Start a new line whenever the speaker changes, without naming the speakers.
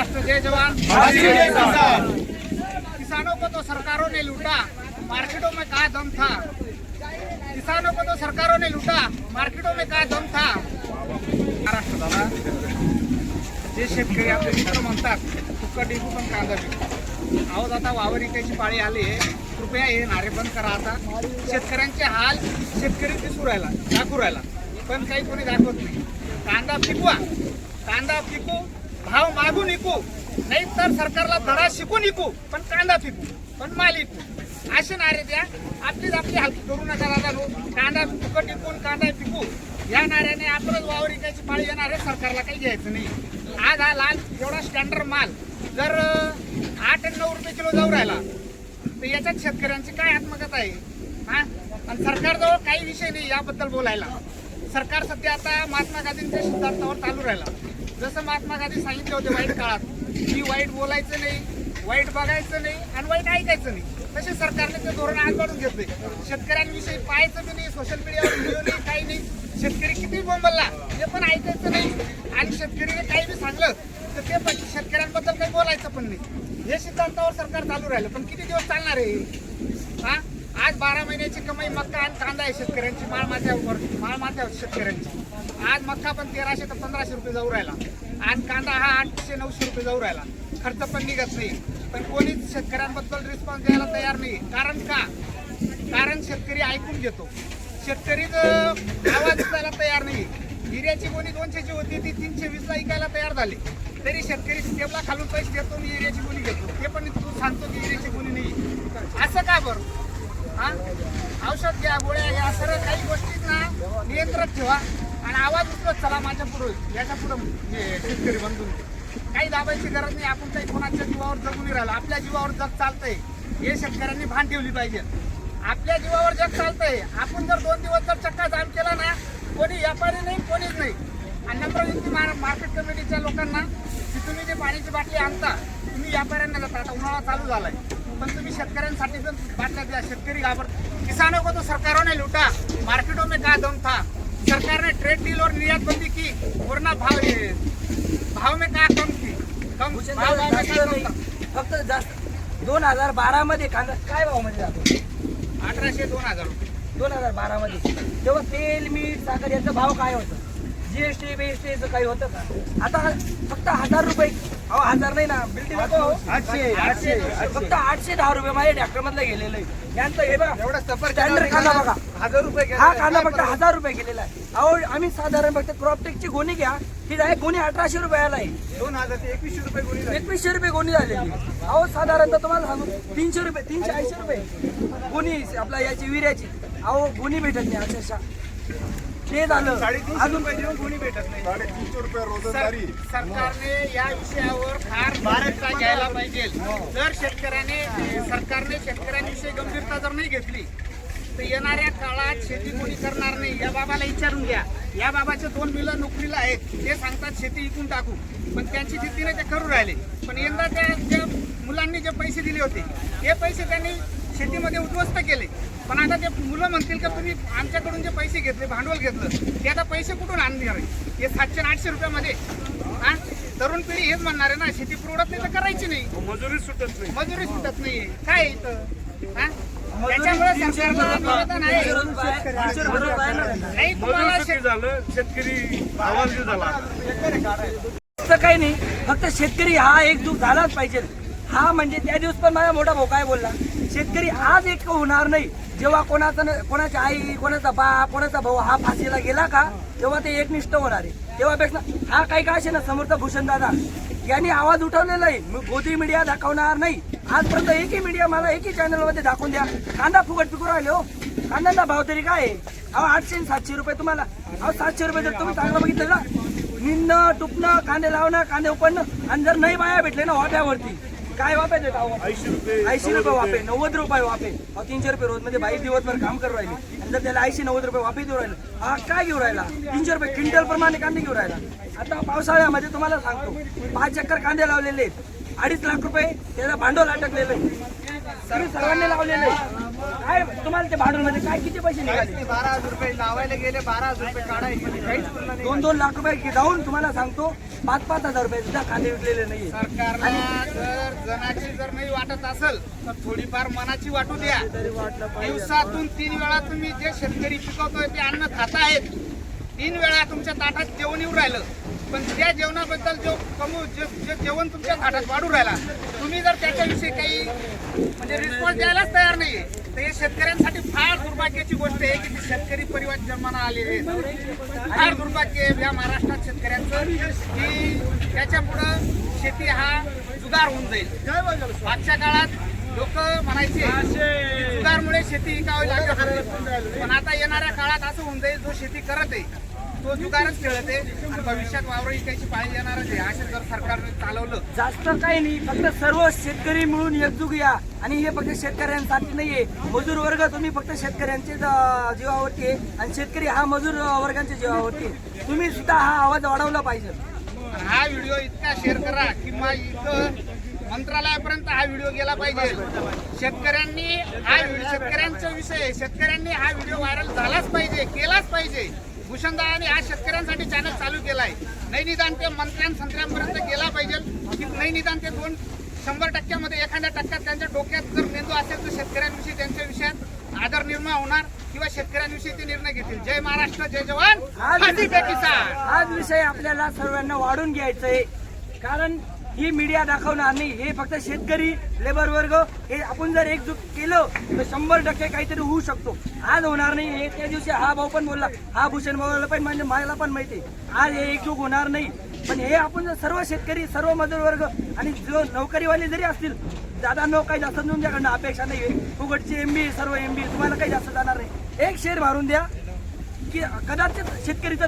महाराष्ट्र जय जवान। किसानों को तो सरकारों ने लूटा, मार्केटों में कहाँ दम था। किसानों को तो सरकारों ने लूटा, मार्केटों में कहाँ दम था। महाराष्ट्र झाला, जे शेतकरी आपले मित्र म्हणतात फुकट विकू पण कांदा विकू। अहो आता वावर विकायची पाळी आली आहे, कृपया हे नारे बंद करा। आता शेतकऱ्यांचे हाल शेतकरी दिसू राहिला, दाखवू राहिला, पण काही कोणी दाखवत नाही। कांदा पिकवा, कांदा पिकू, भाव मागून विकू, नाही तर सरकारला धडा शिकून विकू, पण कांदा पिकू, पण माल विकू, असे नारे द्या। आपलीच आपली हलकी करू नका दादा। कांदा फुकट विकून कांदा पिकू या नाऱ्याने आपलंच वावर विकायची पाळी येणार आहे, सरकारला काही घ्यायचं नाही। आज हा लाल एवढा स्टँडर्ड माल जर 8 आणि 9 रुपये किलो जाऊ राहिला तर याच्यात शेतकऱ्यांची काय आत्मकथा आहे हा। आणि सरकारजवळ काही विषय नाही याबद्दल बोलायला। सरकार सध्या आता महात्मा गांधींच्या सिद्धांतावर चालू राहिला। जसं महात्मा गांधी सांगितले होते वाईट काळात की वाईट बोलायचं नाही, वाईट बघायचं नाही आणि वाईट ऐकायचं नाही, तसे सरकारने ते धोरण आज काढून घेतले। शेतकऱ्यांविषयी पाहायचं बी नाही, सोशल मीडियावर व्हिडिओ नाही, काही नाही। शेतकरी किती बोंबलला ते पण ऐकायचं नाही, आणि शेतकरीने काही बी सांगलं तर ते पण शेतकऱ्यांबद्दल काही बोलायचं पण नाही। हे सिद्धांतावर सरकार चालू राहिलं, पण किती दिवस चालणार आहे हा। आज 12 महिन्याची कमाई मक्का आणि कांदा आहे शेतकऱ्यांची, माळमाथ्यावर शेतकऱ्यांची। आज मक्का पण 1300 ते 1500 रुपये जाऊ राहिला, आज कांदा हा 800-900 रुपये जाऊ राहिला। खर्च पण निघत नाही, पण कोणीच शेतकऱ्यांबद्दल रिस्पॉन्स द्यायला तयार नाही। कारण का? कारण शेतकरी ऐकून घेतो, शेतकरी आवाज द्यायला तयार नाही। युरियाची गोणी 200ची होती ती 320ला विकायला तयार झाली, तरी शेतकरी स्टेपला खालून पैसे देतो आणि युरियाची गोणी घेतो। ते पण तू सांगतो की युरियाची गोणी नाही, असं का बरं हा। औषध घ्या, गोळ्या घ्या, सर्व काही गोष्टींना नियंत्रण ठेवा आणि आवाज उचलत चला माझ्या पुढे, याच्या पुढे शेतकरी बंधून काही दाबायची गरज नाही। आपण काही कोणाच्या जीवावर जगून राहिलो, आपल्या जीवावर जग चालतंय हे शेतकऱ्यांनी भान ठेवली पाहिजे। आपल्या जीवावर जग चालतंय, आपण जर 2 दिवस जर चक्का जाम केला ना, कोणी व्यापारी नाही, कोणीच नाही। आणि नंबर विनंती मार्केट कमिटीच्या लोकांना की तुम्ही जे पाण्याची बाटली आणता तुम्ही व्यापाऱ्यांना देता। आता उन्हाळा चालू झालाय, पण तुम्ही शेतकऱ्यांसाठी पण बाटल्या द्या, शेतकरी घाबरतात। किसानों को तो सरकारों ने लूटा, मार्केटों में कहाँ दम था। सरकार ने ट्रेड डील और निर्यात बंदी की, वरना भाव में कहाँ कम थी, कम भाव में कहाँ कम था।
फक्त जास्त 2012 मध्ये कांदा काय भाव मध्ये जातो?
1800-2000 रुपये
2012 मध्ये तेव्हा तेल, मीठ, साखर याचा भाव काय होतं? जीएसटी बीएसटीचं काही होतं का? आता फक्त 1000 रुपये, अहो 1000 नाही ना, बिल्डिंग 800 फक्त 810 रुपये माझ्या ट्रॅक्टर मधला गेलेलं आहे। यांचं हे बघा
एवढा सफर
स्टँडर्ड कांदा बघा,
1000 रुपये
हा कांदा फक्त 1000 रुपये गेलेला आहे। अहो आम्ही साधारण फक्त क्रॉपटेकची गोणी घ्या, ही डायरेक्ट गोणी 1800 रुपयाला आहे।
2000 ते 2100 रुपये गोणी झाली।
2100 रुपये गोणी झालेली। अहो साधारणतः तुम्हाला सांगू 300 रुपये 380 रुपये गोणी आपल्या याची विऱ्याची। अहो गोणी भेटत नाही अक्षरशः, ते झालं
350 रुपये देऊन कोणी भेटत नाही।
350 रुपये रोजंदारी।
सरकारने या विषयावर फार गंभीरता घ्यायला पाहिजे। जर सरकारने शेतकऱ्यांविषयी गंभीरता जर नाही घेतली तर येणाऱ्या काळात शेती कोणी करणार नाही। या बाबाला विचारून घ्या, या बाबाचे 2 मुलं नोकरीला आहेत, ते सांगतात शेती विकून टाकू, पण त्यांची शेतीने ते करू राहिले। पण यंदा त्या मुलांनी जे पैसे दिले होते ते पैसे त्यांनी शेतीमध्ये उद्ध्वस्त केले। पण आता ते मुलं म्हणतील का तुम्ही आमच्याकडून जे पैसे घेतले, भांडवल घेतलं, ते आता पैसे कुठून आणणार आहे? हे 700-800 रुपयामध्ये हा तरुण पिढी हेच म्हणणार आहे ना, शेती परवडत नाही तर करायची नाही,
मजुरी सुटत नाही,
मजुरी सुटत नाहीये, काय इथं हा। त्याच्यामुळे सरकारला निवेदन आहे, नाही तुम्हाला
झालं शेतकरी आवाज झाला।
असं काही नाही, फक्त शेतकरी हा एकजूट झालाच पाहिजे। हा म्हणजे त्या दिवस पण माझा मोठा भाऊ काय बोलला, शेतकरी आज एक होणार नाही जेव्हा कोणाची आई, कोणाचा बाप, कोणाचा भाऊ हा फाशीला गेला का तेव्हा ते एकनिष्ठ होणार आहे। तेव्हापेक्षा हा काही का असे ना समर्थ भूषण दादा यांनी आवाज उठवलेला आहे, मोदी मीडिया दाखवणार नाही। आजपर्यंत एकही मीडिया मला एकही चॅनलमध्ये दाखवून द्या कांदा फुकट पिकू राहिले हो। कांद्याचा भाव तरी काय आहे? अहो 800-700 रुपये तुम्हाला। अहो 700 रुपये जर तुम्ही चांगलं बघितलं ना, निंदणं, टुपणं, कांदे लावणं, कांदे उपडणं, आणि जर नाही बाया भेटले ना वाफ्यावरती काय वापे देत? 80 रुपये वापे, 90 रुपये वापे। 300 रुपये रोज मध्ये 22 दिवसभर काम करू राहिले, आणि जर त्याला 80-90 रुपये वापे देऊ राहिले, हा काय घेऊ राहिला? 300 रुपये क्विंटल प्रमाणे कांदे घेऊ राहिला। आता पावसाळ्यामध्ये तुम्हाला सांगतो 5 चक्कर कांदे लावलेले आहेत, 2.5 लाख रुपये त्याला भांडवल अटकलेलं आहे। तुम्ही सर्वांनी लावलेलं आहे. काय तुम्हाला ते भाडून काय किती पैसे निघाले?
12,000 रुपये लावायला गेले, 12,000 रुपये काढायचे, काहीच पूर्ण नाही.
2-2 लाख रुपये जाऊन तुम्हाला सांगतो 5-5 हजार रुपये सुद्धा कांदे विकलेले नाहीये.
सरकारला जर जनाची जर नाही वाटत असेल तर थोडीफार मनाची वाटू द्या. दिवसातून 3 वेळा तुम्ही जे शेतकरी पिकवतोय ते अन्न खात आहेत, 3 वेळा तुमच्या ताटात जेवण येऊ राहिलं, पण त्या जेवणाबद्दल जे जेवण तुमच्या ताटात वाढू राहिला, तुम्ही जर त्याच्याविषयी काही म्हणजे रिस्पॉन्स द्यायलाच तयार नाही, तर हे शेतकऱ्यांसाठी फार दुर्भाग्याची गोष्ट आहे की शेतकरी परिवार जन्माला आलेले आहेत. फार दुर्भाग्य आहे या महाराष्ट्रात शेतकऱ्यांचं की त्याच्या पुढं शेती हा जुगार होऊन जाईल. मागच्या काळात लोक म्हणायचे की जुगारमुळे शेती विकावी लागत होती, पण आता येणाऱ्या काळात असं होऊन जाईल, जो शेती करत आहे तो जुगारच खेळत आहे आणि भविष्यात वावर इकायची पाळी येणारच आहे. असं जर सरकारने चालवलं,
जास्त काही नाही, फक्त सर्व शेतकरी मिळून एकजूट या. आणि हे फक्त शेतकऱ्यांसाठी नाहीये, मजूर वर्ग तुम्ही फक्त शेतकऱ्यांचे जीवावरती आहे आणि शेतकरी हा मजूर वर्गांच्या जीवावरती आहे. तुम्ही सुद्धा हा आवाज वाढवला पाहिजे.
हा व्हिडिओ इतका शेअर करा किंवा इथं मंत्रालयापर्यंत हा व्हिडिओ गेला पाहिजे. शेतकऱ्यांनी शेतकऱ्यांचा विषय आहे, शेतकऱ्यांनी हा व्हिडिओ व्हायरल झालाच पाहिजे, केलाच पाहिजे. भूषणदादांनी हा शेतकऱ्यांसाठी चॅनल चालू केलाय. नाही निदान ते मंत्र्यांपर्यंत गेला पाहिजे की नाही निदान ते 100% एखाद्या टक्क्यात त्यांच्या डोक्यात जर मेंदू असेल तर शेतकऱ्यांविषयी त्यांच्या विषयात आदर निर्माण होणार किंवा शेतकऱ्यांविषयी ते निर्णय घेतील. जय महाराष्ट्र, जय जवान, फाशी पे किसान.
हाच विषय आपल्याला सर्वांना वाढून घ्यायचा आहे. कारण ही मीडिया दाखवणार नाही, हे फक्त शेतकरी लेबर वर्ग हे आपण जर एकजूट केलं तर 100% काहीतरी होऊ शकतो. आज होणार नाही हे त्या दिवशी हा भाऊ पण बोलला, हा भूषण भाऊला पण म्हणजे मला पण माहिती आहे आज हे एकजूट होणार नाही. पण हे आपण जर सर्व शेतकरी, सर्व मजूर वर्ग आणि जो नोकरीवाले जरी असतील, दादा काही जास्त तुमच्याकडनं अपेक्षा नाही आहे. फुकटची MBA सर्व MBA तुम्हाला काही जास्त जाणार नाही. एक शेअर मारून द्या की कदाचित शेतकरीचं